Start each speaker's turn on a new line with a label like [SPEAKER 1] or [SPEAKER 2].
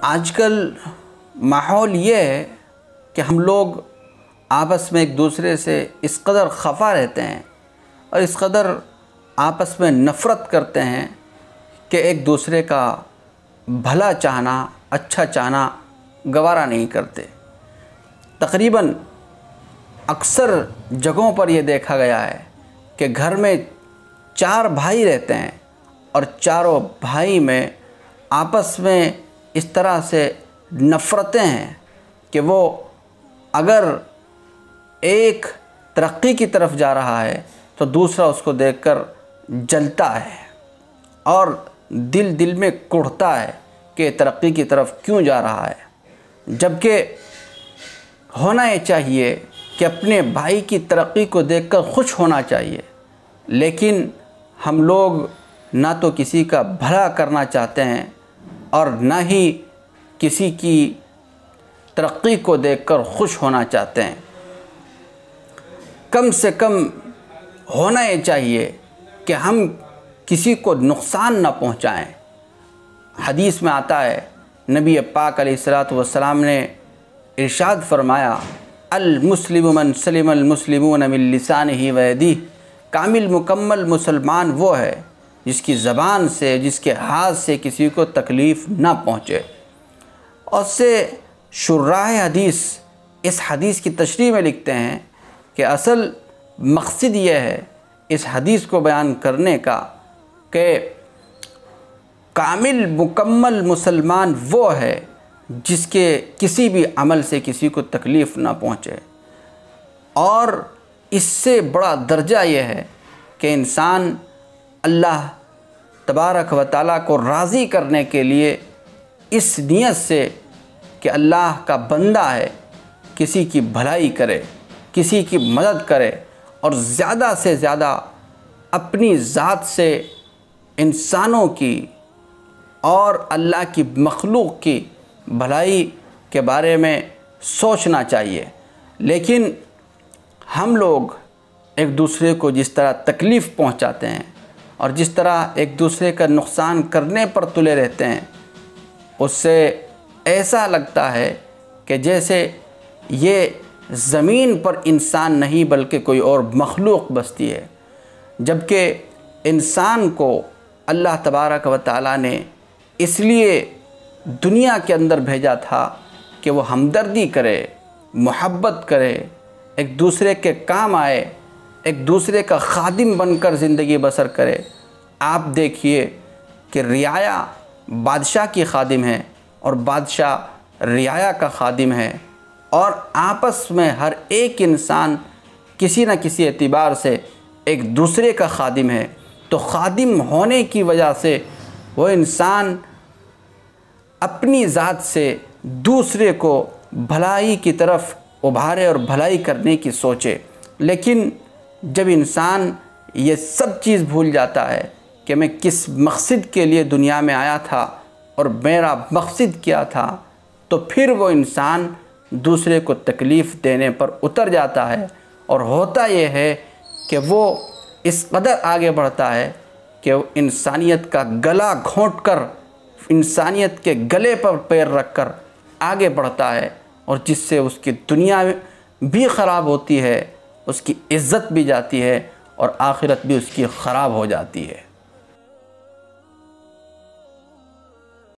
[SPEAKER 1] आजकल माहौल ये है कि हम लोग आपस में एक दूसरे से इस कदर खफा रहते हैं और इस कदर आपस में नफ़रत करते हैं कि एक दूसरे का भला चाहना, अच्छा चाहना गवारा नहीं करते। तकरीबन अक्सर जगहों पर यह देखा गया है कि घर में 4 भाई रहते हैं और चारों भाई में आपस में इस तरह से नफ़रतें हैं कि वो अगर एक तरक्की की तरफ जा रहा है तो दूसरा उसको देखकर जलता है और दिल में कुढ़ता है कि तरक्की की तरफ क्यों जा रहा है। जबकि होना ये चाहिए कि अपने भाई की तरक्की को देखकर खुश होना चाहिए, लेकिन हम लोग ना तो किसी का भला करना चाहते हैं और ना ही किसी की तरक्की को देखकर खुश होना चाहते हैं। कम से कम होना ये चाहिए कि हम किसी को नुकसान ना पहुंचाएं। हदीस में आता है, नबी पाक अलैहिस्सलातु वस्सलाम ने इरशाद फरमाया, अल मुस्लिमु मन सलिमल मुस्लिमून मिन लिसानिही व यदिही। कामिल मुकम्मल मुसलमान वो है जिसकी ज़बान से, जिसके हाथ से किसी को तकलीफ़ ना पहुँचे। और से शुर्राह हदीस इस हदीस की तशरीह में लिखते हैं कि असल मकसद ये है इस हदीस को बयान करने का कि कामिल मुकम्मल मुसलमान वो है जिसके किसी भी अमल से किसी को तकलीफ़ ना पहुँचे। और इससे बड़ा दर्जा ये है कि इंसान अल्लाह तबारक व तआला को राज़ी करने के लिए इस नीयत से कि अल्लाह का बंदा है, किसी की भलाई करे, किसी की मदद करे और ज़्यादा से ज़्यादा अपनी ज़ात से इंसानों की और अल्लाह की मखलूक की भलाई के बारे में सोचना चाहिए। लेकिन हम लोग एक दूसरे को जिस तरह तकलीफ़ पहुंचाते हैं और जिस तरह एक दूसरे का नुकसान करने पर तुले रहते हैं, उससे ऐसा लगता है कि जैसे ये ज़मीन पर इंसान नहीं बल्कि कोई और मखलूक बसती है। जबकि इंसान को अल्लाह तबारक व तआला ने इसलिए दुनिया के अंदर भेजा था कि वो हमदर्दी करे, मोहब्बत करे, एक दूसरे के काम आए, एक दूसरे का खादिम बनकर ज़िंदगी बसर करे। आप देखिए कि रियाया बादशाह की खादिम है और बादशाह रियाया का खादिम है और आपस में हर एक इंसान किसी न किसी एतबार से एक दूसरे का खादिम है। तो खादिम होने की वजह से वो इंसान अपनी ज़ात से दूसरे को भलाई की तरफ उभारे और भलाई करने की सोचे। लेकिन जब इंसान ये सब चीज़ भूल जाता है कि मैं किस मकसद के लिए दुनिया में आया था और मेरा मकसद क्या था, तो फिर वो इंसान दूसरे को तकलीफ़ देने पर उतर जाता है। और होता ये है कि वो इस कदर आगे बढ़ता है कि वो इंसानियत का गला घोंटकर, इंसानियत के गले पर पैर रखकर आगे बढ़ता है और जिससे उसकी दुनिया भी ख़राब होती है, उसकी इज़्ज़त भी जाती है और आखिरत भी उसकी ख़राब हो जाती है।